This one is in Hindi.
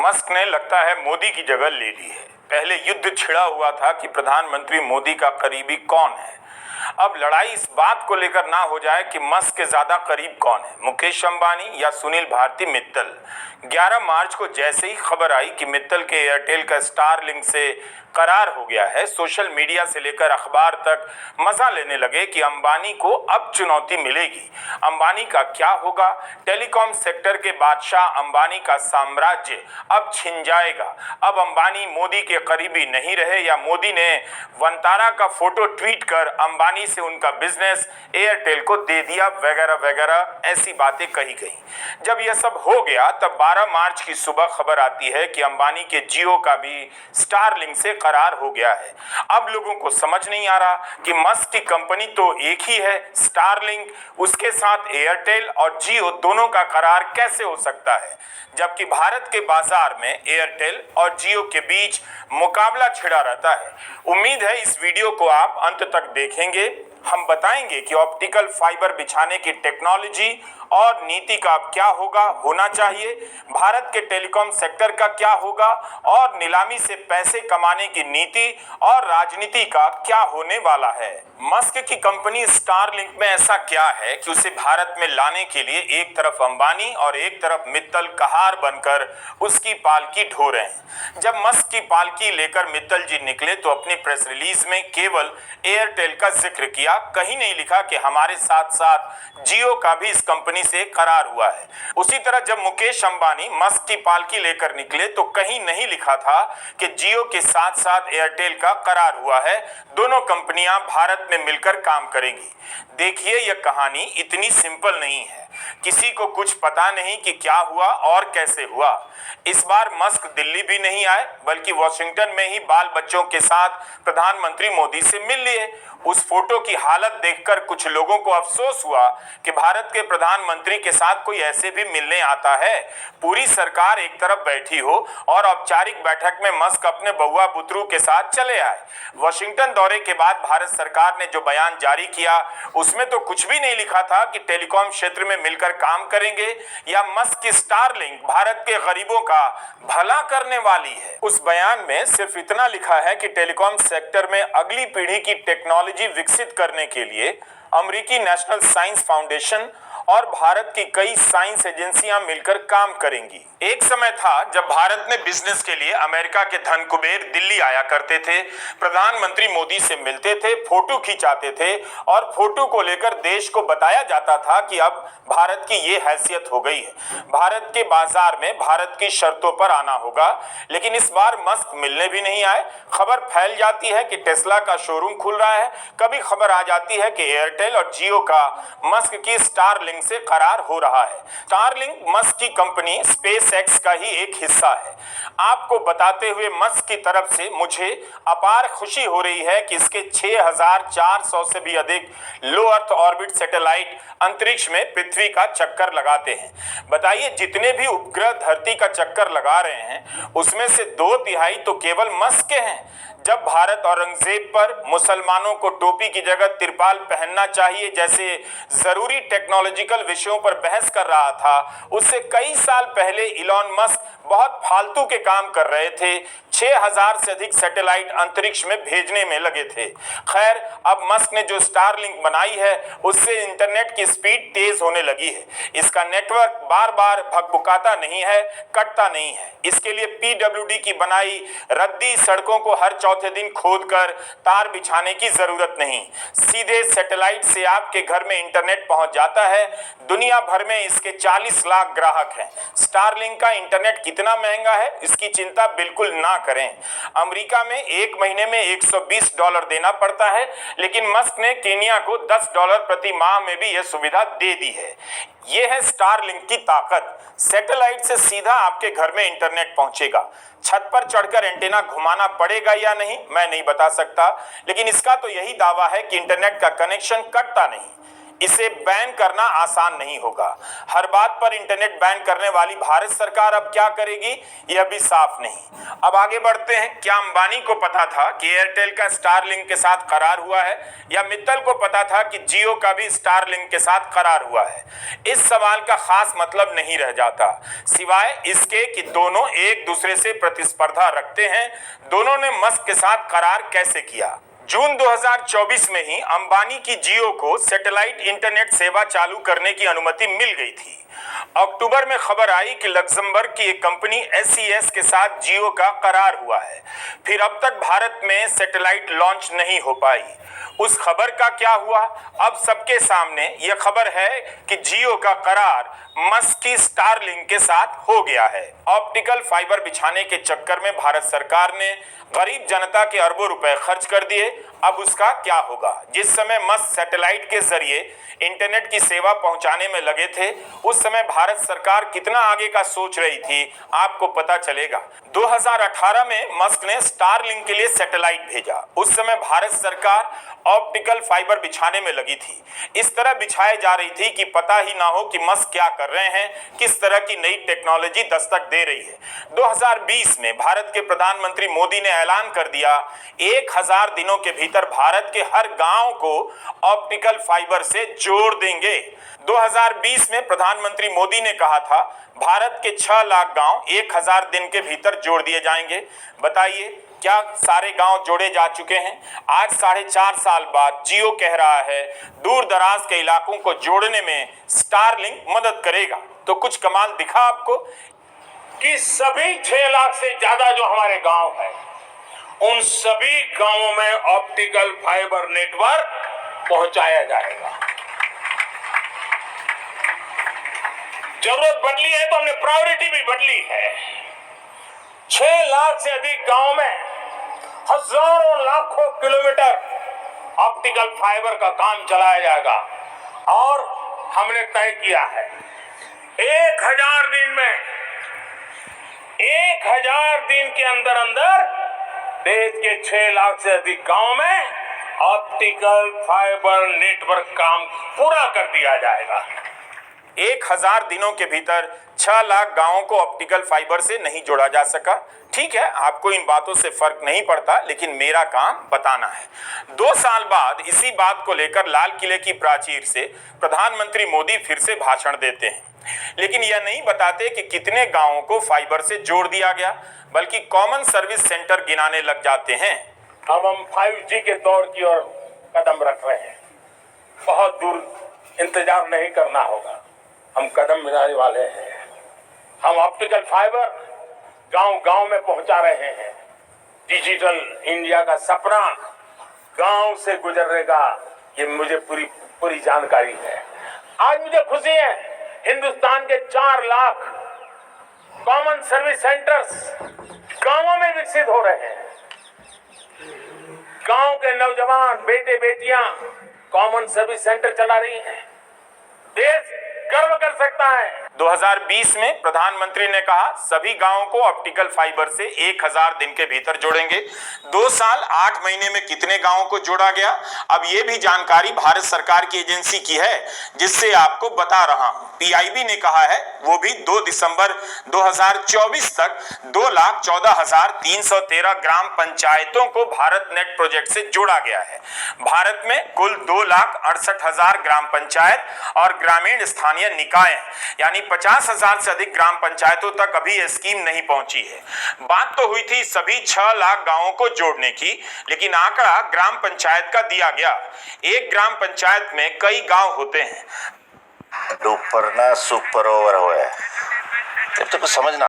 मस्क ने लगता है मोदी की जगह ले ली है। पहले युद्ध छिड़ा हुआ था कि प्रधानमंत्री मोदी का करीबी कौन है। अब लड़ाई इस बात को लेकर ना हो जाए कि मस्क के ज्यादा करीब कौन है, मुकेश अंबानी या सुनील भारती मित्तल। 11 मार्च को जैसे ही खबर आई कि मित्तल के एयरटेल का स्टारलिंक से करार हो गया है, सोशल मीडिया से लेकर अखबार तक मजा लेने लगे कि अंबानी को अब चुनौती मिलेगी। अंबानी का क्या होगा? टेलीकॉम सेक्टर के बादशाह अंबानी का साम्राज्य अब छिन जाएगा। अब अंबानी मोदी के करीबी नहीं रहे या मोदी ने वंतारा का फोटो ट्वीट कर अंबानी से उनका बिजनेस एयरटेल को दे दिया, वगैरह वगैरह ऐसी बातें कही गई। जब यह सब हो गया तब 12 मार्च की सुबह खबर आती है कि अंबानी के जियो का भी स्टारलिंक से करार हो गया है। अब लोगों को समझ नहीं आ रहा कि मस्क की कंपनी तो एक ही है स्टारलिंक, उसके साथ एयरटेल और जियो दोनों का करार कैसे हो सकता है, जबकि भारत के बाजार में एयरटेल और जियो के बीच मुकाबला छिड़ा रहता है। उम्मीद है इस वीडियो को आप अंत तक देखेंगे। हम बताएंगे कि ऑप्टिकल फाइबर बिछाने की टेक्नोलॉजी और नीति का अब क्या होना चाहिए, भारत के टेलीकॉम सेक्टर का क्या होगा और नीलामी से पैसे कमाने की नीति और राजनीति का क्या होने वाला है। मस्क की कंपनी स्टारलिंक में ऐसा क्या है कि उसे भारत में लाने के लिए एक तरफ अंबानी और एक तरफ मित्तल कहार बनकर उसकी पालकी ढो रहे हैं। जब मस्क की पालकी लेकर मित्तल जी निकले तो अपनी प्रेस रिलीज में केवल एयरटेल का जिक्र किया, कहीं नहीं लिखा कि हमारे साथ साथ जियो का भी इस कंपनी से करार हुआ है। उसी तरह जब मुकेश अंबानी मस्क की पालकी लेकर निकले तो कहीं नहीं लिखा था कि जियो के साथ साथ एयरटेल का करार हुआ है, दोनों कंपनियां भारत में मिलकर काम करेंगी। देखिए यह कहानी इतनी सिंपल नहीं है, किसी को कुछ पता नहीं कि क्या हुआ और कैसे हुआ। इस बार मस्क दिल्ली भी नहीं आए बल्कि वॉशिंगटन में ही बाल बच्चों के साथ प्रधानमंत्री मोदी से मिल लिए। उस फोटो की हालत देखकर कुछ लोगों को अफसोस हुआ कि भारत के प्रधानमंत्री के साथ कोई ऐसे भी मिलने आता है। पूरी सरकार एक तरफ बैठी हो और औपचारिक बैठक में मस्क अपने बउआ बुतरू के साथ चले आए। वॉशिंगटन दौरे के बाद भारत सरकार ने जो बयान जारी किया उसमें तो कुछ भी नहीं लिखा था कि टेलीकॉम क्षेत्र में मिलकर काम करेंगे या मस्क की स्टारलिंक भारत के गरीबों का भला करने वाली है। उस बयान में सिर्फ इतना लिखा है कि टेलीकॉम सेक्टर में अगली पीढ़ी की टेक्नोलॉजी विकसित करने के लिए अमेरिकी नेशनल साइंस फाउंडेशन और भारत की कई साइंस एजेंसियां मिलकर काम करेंगी। एक समय था जब भारत में बिजनेस के लिए अमेरिका के धन कुबेर दिल्ली आया करते थे, प्रधानमंत्री मोदी से मिलते थे, फोटो खिंचाते थे और फोटो को लेकर देश को बताया जाता था कि अब भारत की ये हैसियत हो गई है, भारत के बाजार में भारत की शर्तों पर आना होगा। लेकिन इस बार मस्क मिलने भी नहीं आए। खबर फैल जाती है कि टेस्ला का शोरूम खुल रहा है, कभी खबर आ जाती है कि एयरटेल और जियो का मस्क की स्टारलिंक से करार हो रहा है। स्टारलिंक मस्क की कंपनी स्पेसएक्स का ही एक हिस्सा है। आपको बताते हुए मस्क की तरफ से मुझे अपार खुशी हो रही है कि इसके 6400 से भी अधिक लो अर्थ ऑर्बिट सैटेलाइट अंतरिक्ष में पृथ्वी का चक्कर लगाते हैं। बताइए, जितने भी उपग्रह धरती का चक्कर लगा रहे हैं उसमें से 2/3 तो केवल मस्क के हैं। जब भारत औरंगजेब पर मुसलमानों को टोपी की जगह तिरपाल पहनना चाहिए जैसे जरूरी टेक्नोलॉजिकल विषयों पर बहस कर रहा था, उससे कई साल पहले इलॉन मस्क बहुत फालतू के काम कर रहे थे। 6000 से अधिक सैटेलाइट अंतरिक्ष में भेजने में लगे थे। खैर, अब मस्क ने जो स्टारलिंक बनाई है उससे इंटरनेट की स्पीड तेज होने लगी है। इसका नेटवर्क बार बार भकभकाता नहीं है, कटता नहीं है। इसके लिए पीडब्ल्यूडी की बनाई रद्दी सड़कों को हर चौथे दिन खोदकर तार बिछाने की जरूरत नहीं, सीधे सैटेलाइट से आपके घर में इंटरनेट पहुंच जाता है। दुनिया भर में इसके 40 लाख ग्राहक हैं। स्टारलिंक का इंटरनेट कितना महंगा है इसकी चिंता बिल्कुल ना करें। अमेरिका में एक महीने में $120 देना पड़ता है, लेकिन मस्क ने केनिया को $10 प्रति माह में भी यह सुविधा दे दी है। यह है स्टारलिंक की ताकत। सैटेलाइट से सीधा आपके घर में इंटरनेट पहुंचेगा। छत पर चढ़कर एंटीना घुमाना पड़ेगा या नहीं मैं नहीं बता सकता, लेकिन इसका तो यही दावा है कि इंटरनेट का कनेक्शन कटता नहीं। इसे बैन करना आसान नहीं होगा। हर बात पर इंटरनेट बैन करने वाली भारत सरकार अब क्या करेगी, यह भी साफ नहीं। अब आगे बढ़ते हैं। क्या अंबानी को पता था कि एयरटेल का स्टारलिंक के साथ करार हुआ है, या मित्तल को पता था कि जियो का भी स्टारलिंक के साथ करार हुआ है? इस सवाल का खास मतलब नहीं रह जाता, सिवाय इसके कि दोनों एक दूसरे से प्रतिस्पर्धा रखते हैं। दोनों ने मस्क के साथ करार कैसे किया? जून 2024 में ही अंबानी की जियो को सैटेलाइट इंटरनेट सेवा चालू करने की अनुमति मिल गई थी। अक्टूबर में खबर आई कि लग्जमबर्ग की एक कंपनी SES के साथ जियो का करार हुआ है। फिर अब तक भारत में सैटेलाइट लॉन्च नहीं हो पाई। उस खबर का क्या हुआ? अब सबके सामने यह खबर है कि जियो का करार मस्क की स्टारलिंक के साथ हो गया है। ऑप्टिकल फाइबर बिछाने के चक्कर में भारत सरकार ने गरीब जनता के अरबों रुपए खर्च कर दिए। अब उसका क्या होगा? जिस समय मस्क सैटेलाइट के जरिए इंटरनेट की सेवा पहुंचाने में लगे थे, उस समय भारत सरकार कितना आगे का सोच रही थी, आपको पता चलेगा। 2018 में मस्क ने स्टारलिंक के लिए सैटेलाइट भेजा। उस समय भारत सरकार ऑप्टिकल फाइबर बिछाने में लगी थी। इस तरह बिछाई जा रही थी कि पता ही ना हो कि मस्क क्या कर रहे हैं, किस तरह की नई टेक्नोलॉजी दस्तक दे रही है। 2020 में भारत के प्रधानमंत्री मोदी ने ऐलान कर दिया, 1000 दिनों के भीतर भारत के हर गांव को ऑप्टिकल फाइबर से जोड़ देंगे। 2020 में प्रधानमंत्री मोदी ने कहा था, भारत के 6 लाख गांव 1000 दिन के भीतर जोड़ दिए जाएंगे। बताइए, क्या सारे गांव जोड़े जा चुके हैं? आज 4.5 साल बाद जियो कह रहा है दूर दराज के इलाकों को जोड़ने में स्टारलिंक मदद करेगा। तो कुछ कमाल दिखा आपको कि सभी 6 लाख से ज्यादा जो हमारे गांव है, उन सभी गांवों में ऑप्टिकल फाइबर नेटवर्क पहुंचाया जाएगा। जरूरत बदली है तो हमने प्रायोरिटी भी बदली है। 6 लाख से अधिक गांव में हजारों लाखों किलोमीटर ऑप्टिकल फाइबर का काम चलाया जाएगा। और हमने तय किया है 1000 दिन में, 1000 दिन के अंदर अंदर देश के 6 लाख से अधिक गांव में ऑप्टिकल फाइबर नेटवर्क काम पूरा कर दिया जाएगा। 1000 दिनों के भीतर 6 लाख गांवों को ऑप्टिकल फाइबर से नहीं जोड़ा जा सका। ठीक है, आपको इन बातों से फर्क नहीं पड़ता, लेकिन मेरा काम बताना है। 2 साल बाद इसी बात को लेकर लाल किले की प्राचीर से प्रधानमंत्री मोदी फिर से भाषण देते हैं, लेकिन यह नहीं बताते कि कितने गांवों को फाइबर से जोड़ दिया गया, बल्कि कॉमन सर्विस सेंटर गिनाने लग जाते हैं। अब हम 5G के दौर की ओर कदम रख रहे हैं। बहुत दूर इंतजार नहीं करना होगा, हम कदम मिलाने वाले हैं। हम ऑप्टिकल फाइबर गांव-गांव में पहुंचा रहे हैं। डिजिटल इंडिया का सपना गांव से गुजरेगा, ये मुझे पूरी जानकारी है। आज मुझे खुशी है, हिंदुस्तान के 4 लाख कॉमन सर्विस सेंटर्स गांवों में विकसित हो रहे हैं। गांव के नौजवान बेटे बेटियां कॉमन सर्विस सेंटर चला रही हैं। देश गर्व कर सकता है। 2020 में प्रधानमंत्री ने कहा सभी गांवों को ऑप्टिकल फाइबर से 1000 दिन के भीतर जोड़ेंगे। 2 साल 8 महीने में कितने गांवों को जोड़ा गया? अब ये भी जानकारी भारत सरकार की एजेंसी की है, जिससे आपको बता रहा हूं। PIB ने कहा है, वो भी 2 दिसंबर 2024 तक 2,14,313 ग्राम पंचायतों को भारत नेट प्रोजेक्ट से जोड़ा गया है। भारत में कुल 2,68,000 ग्राम पंचायत और ग्रामीण स्थानीय निकाय, यानी 50,000 से अधिक ग्राम पंचायतों तक अभी यह स्कीम नहीं पहुंची है। बात तो हुई थी सभी 6 लाख गांवों को जोड़ने की, लेकिन आंकड़ा ग्राम पंचायत का दिया गया। एक ग्राम पंचायत में कई गांव होते हैं। डुपर ना सुपर ओवर हुआ है, तो कुछ समझना